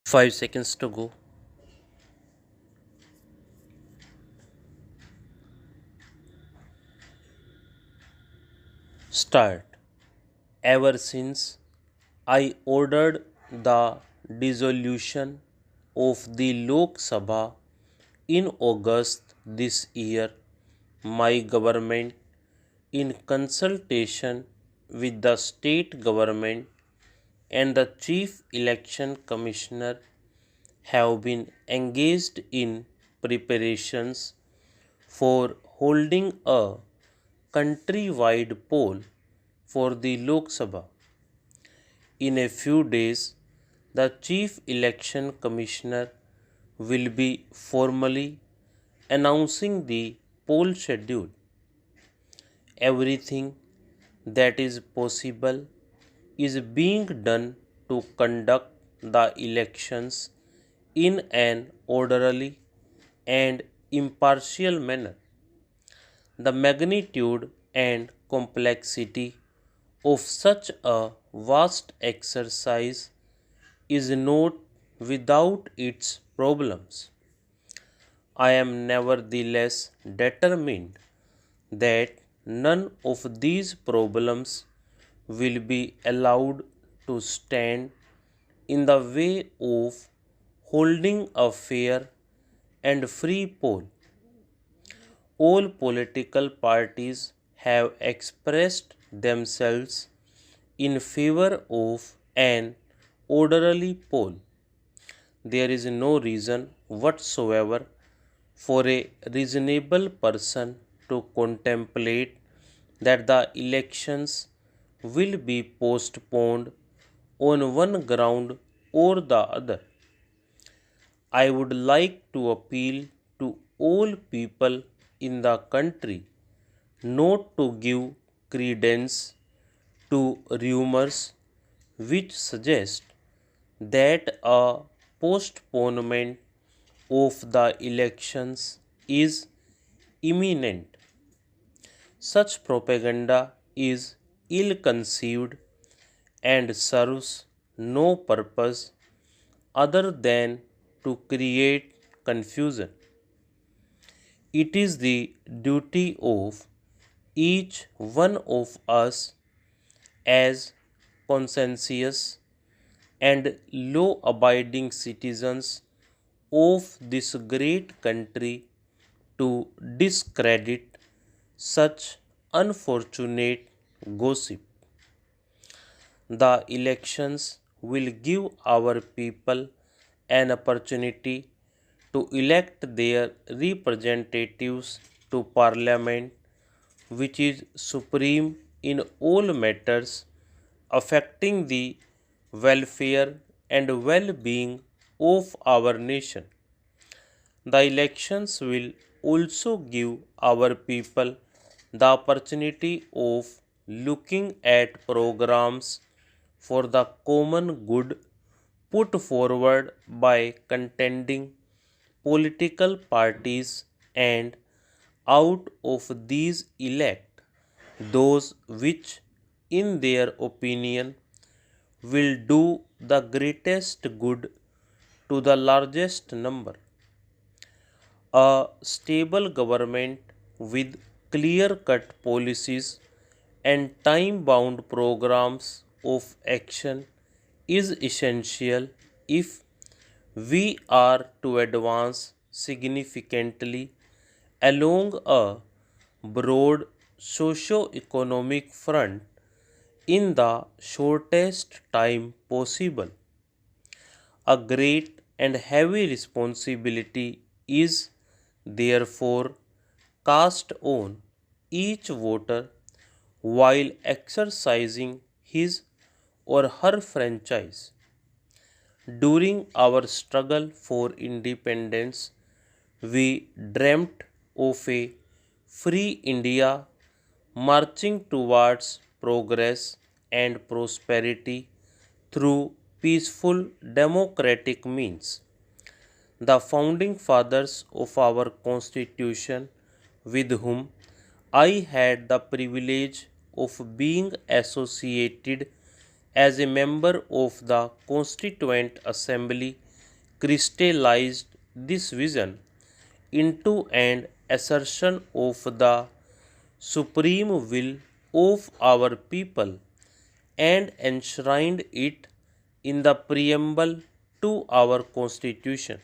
5 seconds to go. Start. Ever since I ordered the dissolution of the Lok Sabha in August this year, my government, in consultation with the state government and the Chief Election Commissioner, have been engaged in preparations for holding a countrywide poll for the Lok Sabha. In a few days, the Chief Election Commissioner will be formally announcing the poll schedule. Everything that is possible is being done to conduct the elections in an orderly and impartial manner. The magnitude and complexity of such a vast exercise is not without its problems. I am nevertheless determined that none of these problems will be allowed to stand in the way of holding a fair and free poll. All political parties have expressed themselves in favor of an orderly poll. There is no reason whatsoever for a reasonable person to contemplate that the elections will be postponed on one ground or the other. I would like to appeal to all people in the country not to give credence to rumors which suggest that a postponement of the elections is imminent. Such propaganda is ill conceived and serves no purpose other than to create confusion. It is the duty of each one of us as conscientious and law abiding citizens of this great country to discredit such unfortunate gossip. The elections will give our people an opportunity to elect their representatives to Parliament, which is supreme in all matters affecting the welfare and well being of our nation. The elections will also give our people the opportunity of looking at programs for the common good put forward by contending political parties and out of these elect those which, in their opinion, will do the greatest good to the largest number. A stable government with clear cut policies and time bound programs of action is essential if we are to advance significantly along a broad socio-economic front in the shortest time possible. A great and heavy responsibility is therefore cast on each voter while exercising his or her franchise. During our struggle for independence, we dreamt of a free India marching towards progress and prosperity through peaceful democratic means. The founding fathers of our Constitution, with whom I had the privilege of being associated as a member of the Constituent Assembly, crystallized this vision into an assertion of the supreme will of our people and enshrined it in the preamble to our Constitution.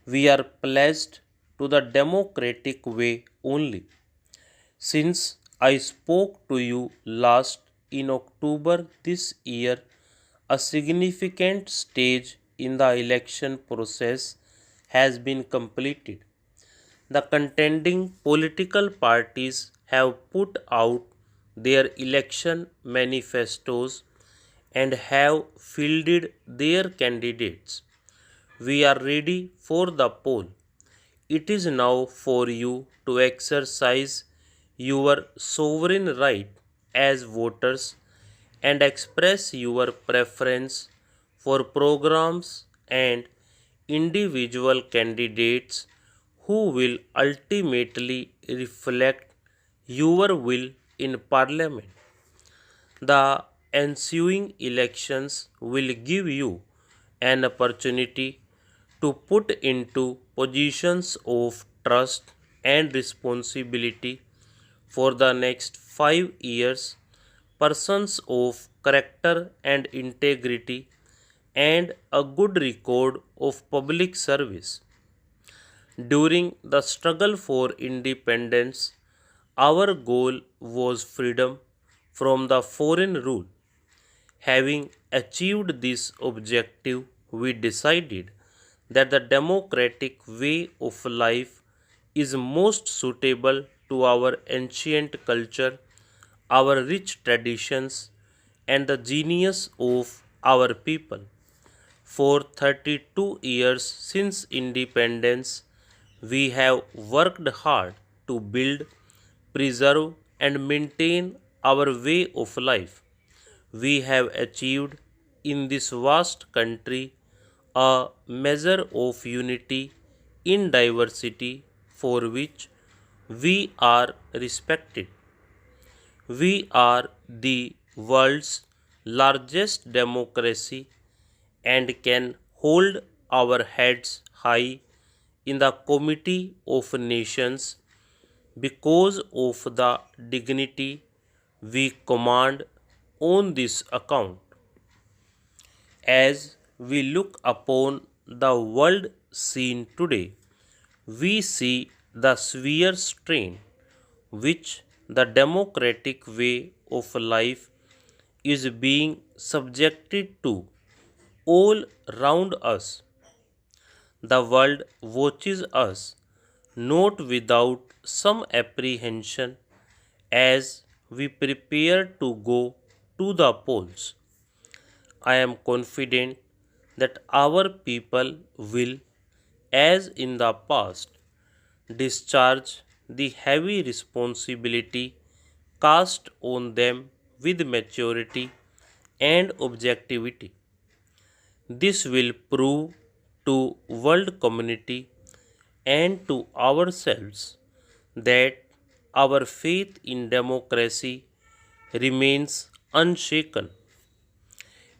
We are pledged to the democratic way only. Since I spoke to you last in October this year, a significant stage in the election process has been completed. The contending political parties have put out their election manifestos and have fielded their candidates. We are ready for the poll. It is now for you to exercise your sovereign right as voters and express your preference for programs and individual candidates who will ultimately reflect your will in Parliament. The ensuing elections will give you an opportunity to put into positions of trust and responsibility for the next 5 years persons of character and integrity and a good record of public service. During the struggle for independence, our goal was freedom from the foreign rule. Having achieved this objective, we decided that the democratic way of life is most suitable to our ancient culture, our rich traditions, and the genius of our people. For 32 years since independence, we have worked hard to build, preserve, and maintain our way of life. We have achieved in this vast country a measure of unity in diversity for which we are respected. We are the world's largest democracy and can hold our heads high in the Committee of Nations because of the dignity we command on this account. As we look upon the world scene today, we see the severe strain which the democratic way of life is being subjected to all round us. The world watches us not without some apprehension as we prepare to go to the polls. I am confident that our people will, as in the past, discharge the heavy responsibility cast on them with maturity and objectivity. This will prove to world community and to ourselves that our faith in democracy remains unshaken.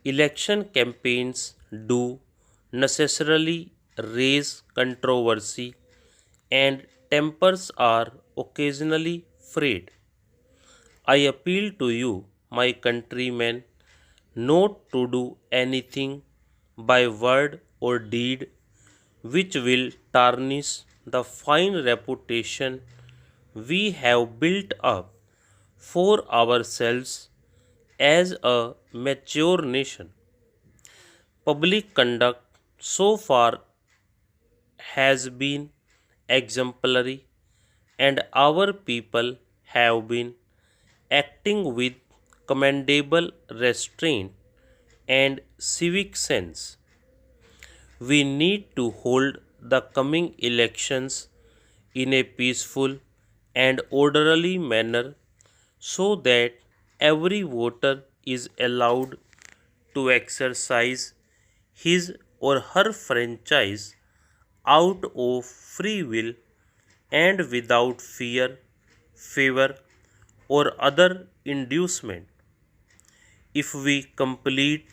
Election campaigns do necessarily raise controversy and tempers are occasionally frayed. I appeal to you, my countrymen, not to do anything by word or deed which will tarnish the fine reputation we have built up for ourselves as a mature nation. Public conduct so far has been exemplary, and our people have been acting with commendable restraint and civic sense. We need to hold the coming elections in a peaceful and orderly manner so that every voter is allowed to exercise his or her franchise out of free will and without fear, favor, or other inducement. If we complete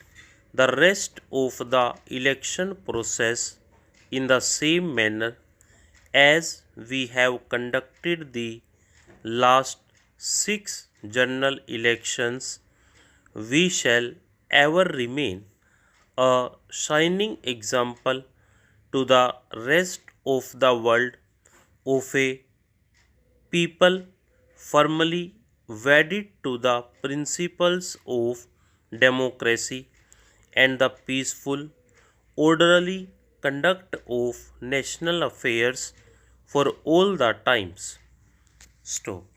the rest of the election process in the same manner as we have conducted the last 6 general elections, we shall ever remain a shining example to the rest of the world of a people firmly wedded to the principles of democracy and the peaceful, orderly conduct of national affairs for all the times. Stop.